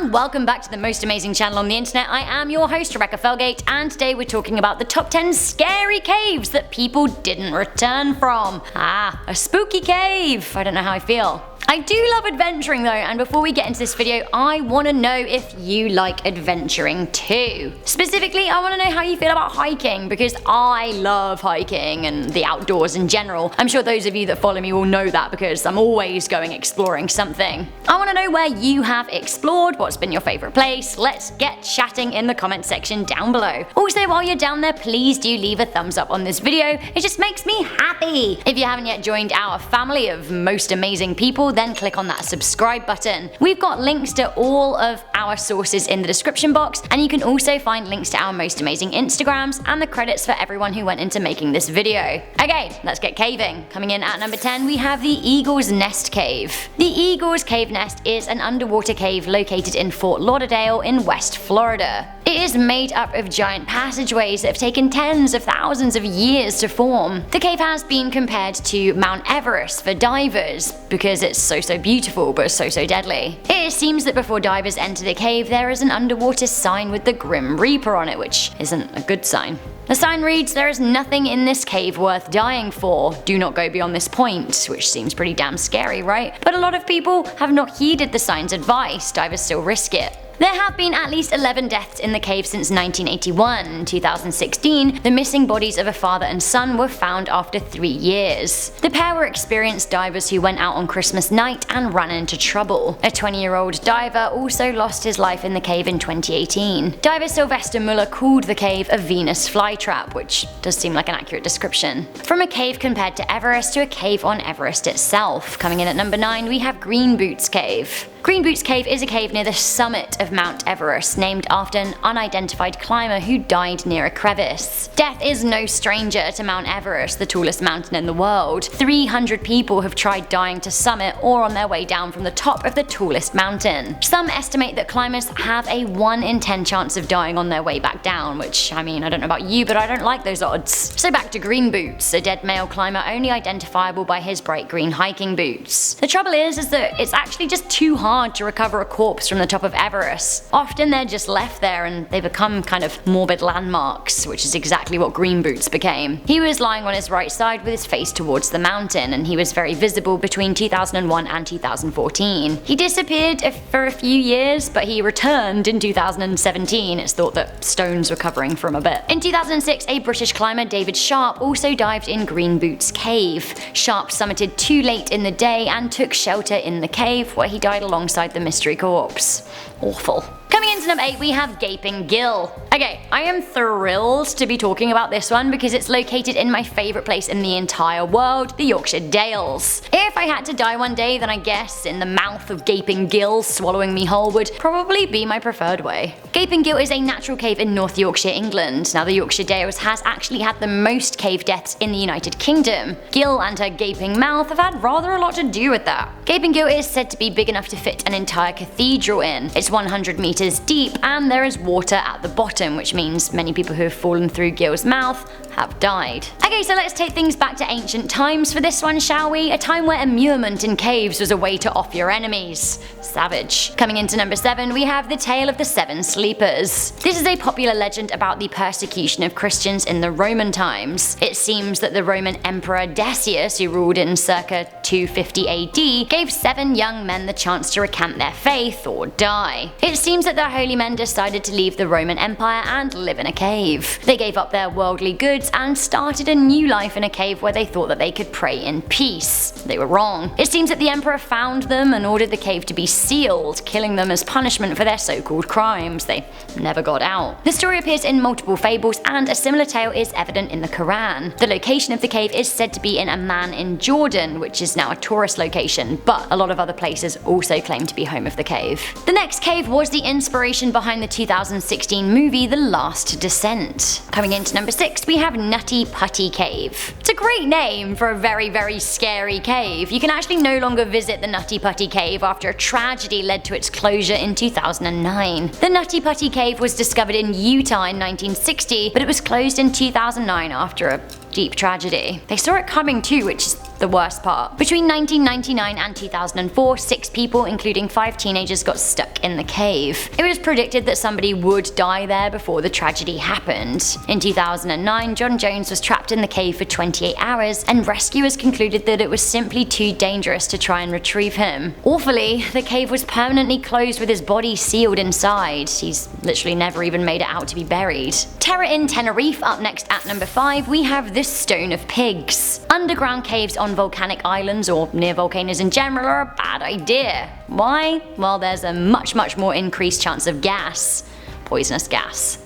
and welcome back to the most amazing channel on the internet. I am your host, Rebecca Felgate, and today we're talking about the top 10 scary caves that people didn't return from. A spooky cave. I don't know how I feel. I do love adventuring though, and before we get into this video, I want to know if you like adventuring too. Specifically, I want to know how you feel about hiking, because I love hiking and the outdoors in general. I'm sure those of you that follow me will know that because I'm always going exploring something. I want to know where you have explored, what's been your favourite place. Let's get chatting in the comment section down below. Also, while you're down there, please do leave a thumbs up on this video. It just makes me happy. If you haven't yet joined our family of most amazing people, then click on that subscribe button. We've got links to all of our sources in the description box, and you can also find links to our most amazing Instagrams and the credits for everyone who went into making this video. Okay, let's get caving. Coming in at number 10, we have the Eagle's Nest Cave. The Eagle's Cave Nest is an underwater cave located in Fort Lauderdale in West Florida. It is made up of giant passageways that have taken tens of thousands of years to form. The cave has been compared to Mount Everest for divers because it's so beautiful but so deadly. It seems that before divers enter the cave, there is an underwater sign with the Grim Reaper on it, which isn't a good sign. The sign reads, "There is nothing in this cave worth dying for. Do not go beyond this point," which seems pretty damn scary, right? But a lot of people have not heeded the sign's advice. Divers still risk it. There have been at least 11 deaths in the cave since 1981. In 2016, the missing bodies of a father and son were found after 3 years. The pair were experienced divers who went out on Christmas night and ran into trouble. A 20-year-old diver also lost his life in the cave in 2018. Diver Sylvester Muller called the cave a Venus flytrap, which does seem like an accurate description. From a cave compared to Everest to a cave on Everest itself. Coming in at number 9, we have Green Boots Cave. Green Boots Cave is a cave near the summit of Mount Everest, named after an unidentified climber who died near a crevice. Death is no stranger to Mount Everest, the tallest mountain in the world. 300 people have tried dying to summit or on their way down from the top of the tallest mountain. Some estimate that climbers have a 1 in 10 chance of dying on their way back down, which, I mean, I don't know about you, but I don't like those odds. So back to Green Boots, a dead male climber only identifiable by his bright green hiking boots. The trouble is that it's actually just too hard to recover a corpse from the top of Everest. Often they're just left there and they become kind of morbid landmarks, which is exactly what Green Boots became. He was lying on his right side with his face towards the mountain, and he was very visible between 2001 and 2014. He disappeared for a few years, but he returned in 2017. It's thought that stones were covering for him a bit. In 2006, a British climber, David Sharp, also dived in Green Boots Cave. Sharp summited too late in the day and took shelter in the cave, where he died alongside the mystery corpse. Awful. Coming into number 8, we have Gaping Gill. Okay, I am thrilled to be talking about this one because it's located in my favourite place in the entire world, the Yorkshire Dales. If I had to die one day, then I guess in the mouth of Gaping Gill swallowing me whole would probably be my preferred way. Gaping Gill is a natural cave in North Yorkshire, England. Now, the Yorkshire Dales has actually had the most cave deaths in the United Kingdom. Gill and her gaping mouth have had rather a lot to do with that. Gaping Gill is said to be big enough to fit an entire cathedral in. It's 100 meters deep and there is water at the bottom, which means many people who have fallen through Gill's mouth have died. Okay, so let's take things back to ancient times for this one, shall we? A time where immurement in caves was a way to off your enemies. Savage. Coming into number 7, we have the Tale of the Seven Sleepers. This is a popular legend about the persecution of Christians in the Roman times. It seems that the Roman Emperor Decius, who ruled in circa 250 AD, gave 7 young men the chance to recant their faith or die. It seems that the holy men decided to leave the Roman Empire and live in a cave. They gave up their worldly goods and started a new life in a cave where they thought that they could pray in peace. They were wrong. It seems that the emperor found them and ordered the cave to be sealed, killing them as punishment for their so-called crimes. They never got out. The story appears in multiple fables, and a similar tale is evident in the Quran. The location of the cave is said to be in Amman in Jordan, which is now a tourist location, but a lot of other places also claim to be home of the cave. The next cave was the inspiration behind the 2016 movie The Last Descent. Coming into number 6, we have Nutty Putty Cave. It's a great name for a very scary cave. You can actually no longer visit the Nutty Putty Cave after a tragedy led to its closure in 2009. The Nutty Putty Cave was discovered in Utah in 1960, but it was closed in 2009 after a deep tragedy. They saw it coming too, which is the worst part. Between 1999 and 2004, 6 people, including 5 teenagers, got stuck in the cave. It was predicted that somebody would die there before the tragedy happened. In 2009, John Jones was trapped in the cave for 28 hours, and rescuers concluded that it was simply too dangerous to try and retrieve him. Awfully, the cave was permanently closed with his body sealed inside. He's literally never even made it out to be buried. Terror in Tenerife. Up next at number 5, we have the Stone of Pigs. Underground caves on volcanic islands, or near volcanoes in general, are a bad idea. Why? Well, there's a much more increased chance of gas. Poisonous gas.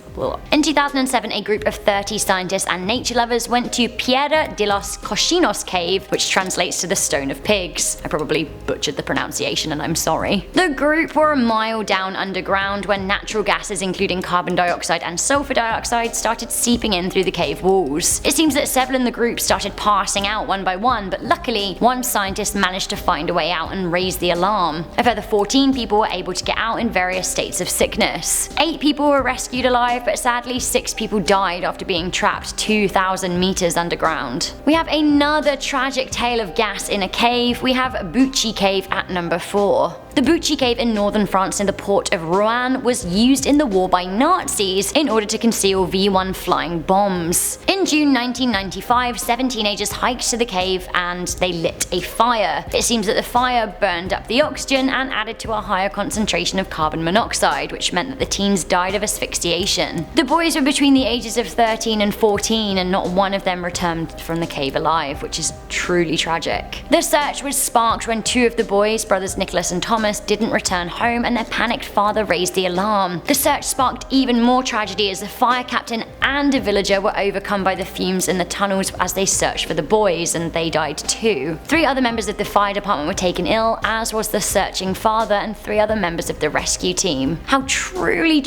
In 2007, a group of 30 scientists and nature lovers went to Piedra de los Cochinos cave, which translates to the Stone of Pigs. I probably butchered the pronunciation and I'm sorry. The group were a mile down underground when natural gases including carbon dioxide and sulfur dioxide started seeping in through the cave walls. It seems that several in the group started passing out one by one, but luckily, one scientist managed to find a way out and raise the alarm. A further 14 people were able to get out in various states of sickness. 8 people were rescued alive, but sadly 6 people died after being trapped 2,000 meters underground. We have another tragic tale of gas in a cave. We have BUCHY cave at number 4. The BUCHY cave in northern France in the port of Rouen was used in the war by Nazis in order to conceal V1 flying bombs. In June 1995, 7 teenagers hiked to the cave and they lit a fire. It seems that the fire burned up the oxygen and added to a higher concentration of carbon monoxide, which meant that the teens died of asphyxiation. The boys were between the ages of 13 and 14 and not one of them returned from the cave alive, which is truly tragic. The search was sparked when 2 of the boys, brothers Nicholas and Thomas, didn't return home and their panicked father raised the alarm. The search sparked even more tragedy as the fire captain and a villager were overcome by the fumes in the tunnels as they searched for the boys, and they died too. 3 other members of the fire department were taken ill, as was the searching father and 3 other members of the rescue team. How truly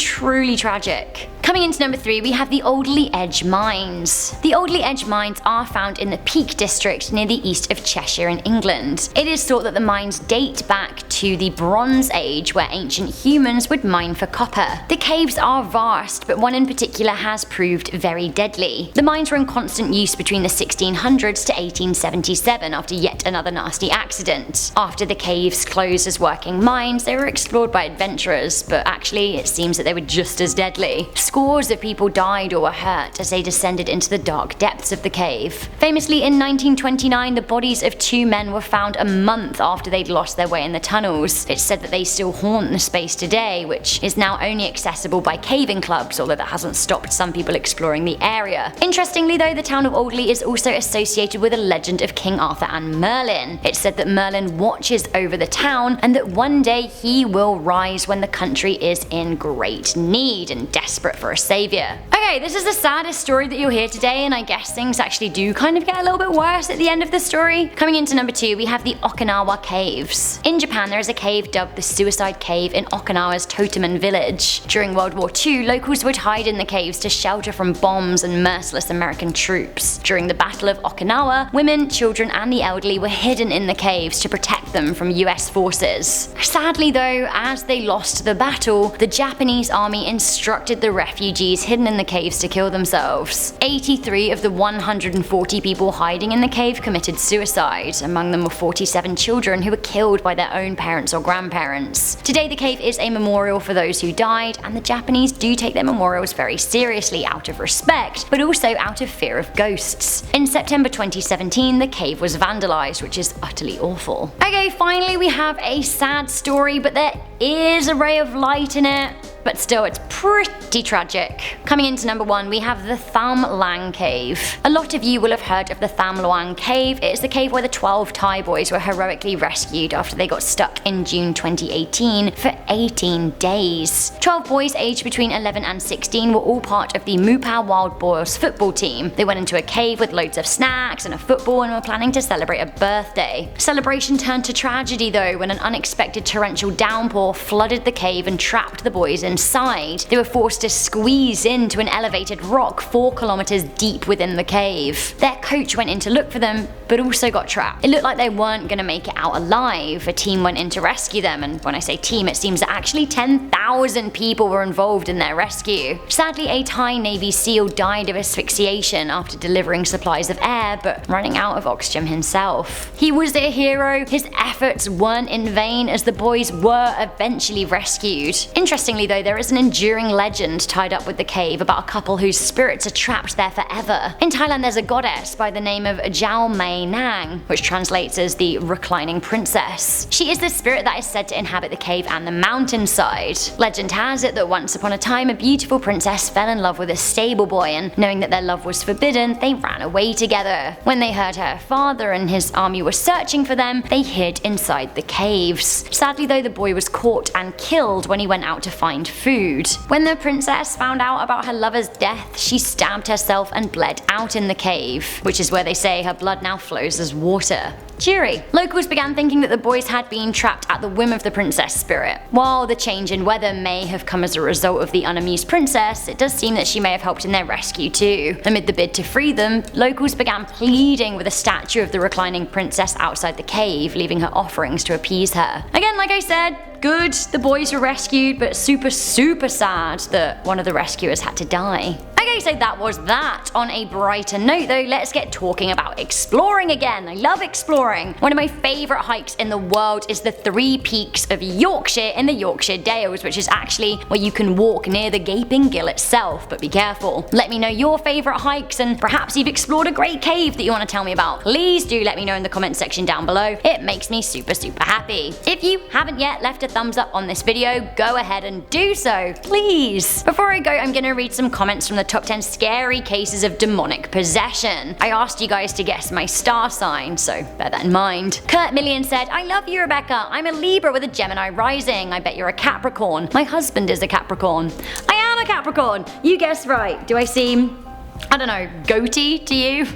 tragic. Coming into number 3, we have the Alderley Edge Mines. The Alderley Edge Mines are found in the Peak District near the east of Cheshire in England. It is thought that the mines date back to the Bronze Age, where ancient humans would mine for copper. The caves are vast, but one in particular has proved very deadly. The mines were in constant use between the 1600s to 1877 after yet another nasty accident. After the caves closed as working mines, they were explored by adventurers, but actually it seems that they were just as deadly. Scores of people died or were hurt as they descended into the dark depths of the cave. Famously, in 1929, the bodies of 2 men were found a month after they'd lost their way in the tunnels. It's said that they still haunt the space today, which is now only accessible by caving clubs, although that hasn't stopped some people exploring the area. Interestingly though, the town of Alderley is also associated with a legend of King Arthur and Merlin. It's said that Merlin watches over the town and that one day he will rise when the country is in great need and desperate for a savior. Okay, this is the saddest story that you'll hear today, and I guess things actually do kind of get a little bit worse at the end of the story. Coming into number 2, we have the Okinawa Caves. In Japan, there is a cave dubbed the Suicide Cave in Okinawa's Toteman village. During World War II, locals would hide in the caves to shelter from bombs and merciless American troops. During the Battle of Okinawa, women, children, and the elderly were hidden in the caves to protect them from US forces. Sadly though, as they lost the battle, the Japanese army instructed the refugees hidden in the caves to kill themselves. 83 of the 140 people hiding in the cave committed suicide. Among them were 47 children who were killed by their own parents or grandparents. Today the cave is a memorial for those who died, and the Japanese do take their memorials very seriously out of respect, but also out of fear of ghosts. In September 2017, the cave was vandalized, which is utterly awful. Okay, finally we have a sad story, but there is a ray of light in it. But still, it's pretty tragic. Coming into number 1, we have the THAM Cave. A lot of you will have heard of the LUANG cave. It is the cave where the 12 Thai boys were heroically rescued after they got stuck in June 2018 for 18 days. 12 boys aged between 11 and 16 were all part of the Mupao Wild Boys football team. They went into a cave with loads of snacks and a football and were planning to celebrate a birthday. Celebration turned to tragedy though when an unexpected torrential downpour flooded the cave and trapped the boys in inside. They were forced to squeeze into an elevated rock 4 kilometers deep within the cave. Their coach went in to look for them, but also got trapped. It looked like they weren't gonna make it out alive. A team went in to rescue them, and when I say team, it seems that actually 10,000 people were involved in their rescue. Sadly, a Thai Navy SEAL died of asphyxiation after delivering supplies of air, but running out of oxygen himself. He was their hero. His efforts weren't in vain, as the boys were eventually rescued. Interestingly though, there is an enduring legend tied up with the cave about a couple whose spirits are trapped there forever. In Thailand, there's a goddess by the name of Jiao Mai Nang, which translates as the reclining princess. She is the spirit that is said to inhabit the cave and the mountainside. Legend has it that once upon a time, a beautiful princess fell in love with a stable boy, and knowing that their love was forbidden, they ran away together. When they heard her father and his army were searching for them, they hid inside the caves. Sadly though, the boy was caught and killed when he went out to find food. When the princess found out about her lover's death, she stabbed herself and bled out in the cave, which is where they say her blood now flows as water. Cheery. Locals began thinking that the boys had been trapped at the whim of the princess spirit. While the change in weather may have come as a result of the unamused princess, it does seem that she may have helped in their rescue too. Amid the bid to free them, locals began pleading with a statue of the reclining princess outside the cave, leaving her offerings to appease her. Again, like I said, good, the boys were rescued, but super sad that one of the rescuers had to die. Okay, so that was that. On a brighter note though, let's get talking about exploring again. I love exploring. One of my favourite hikes in the world is the 3 Peaks of Yorkshire in the Yorkshire Dales, which is actually where you can walk near the Gaping Gill itself, but be careful. Let me know your favourite hikes, and perhaps you've explored a great cave that you want to tell me about. Please do let me know in the comment section down below. It makes me super happy. If you haven't yet left a thumbs up on this video, go ahead and do so, please. Before I go, I'm gonna read some comments from the top 10 scary cases of demonic possession. I asked you guys to guess my star sign, so bear that in mind. Kurt Million said, I love you, Rebecca. I'm a Libra with a Gemini rising. I bet you're a Capricorn. My husband is a Capricorn. I am a Capricorn. You guessed right. Do I seem, I don't know, goatee to you?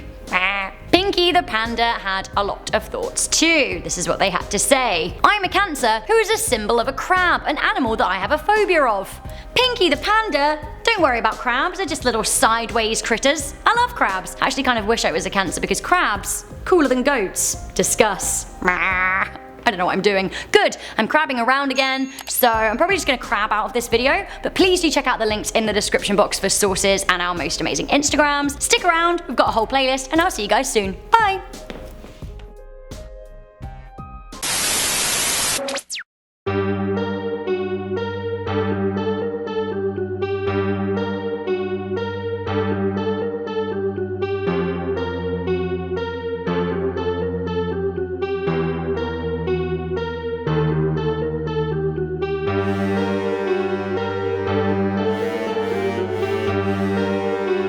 Pinky the Panda had a lot of thoughts too. This is what they had to say. I'm a Cancer who is a symbol of a crab, an animal that I have a phobia of. Pinky the Panda, don't worry about crabs, they're just little sideways critters. I love crabs. I actually kind of wish I was a Cancer because crabs, cooler than goats. Discuss. I don't know what I'm doing. Good, I'm crabbing around again, so I'm probably just gonna crab out of this video, but please do check out the links in the description box for sources and our most amazing Instagrams. Stick around, we've got a whole playlist, and I'll see you guys soon. Bye!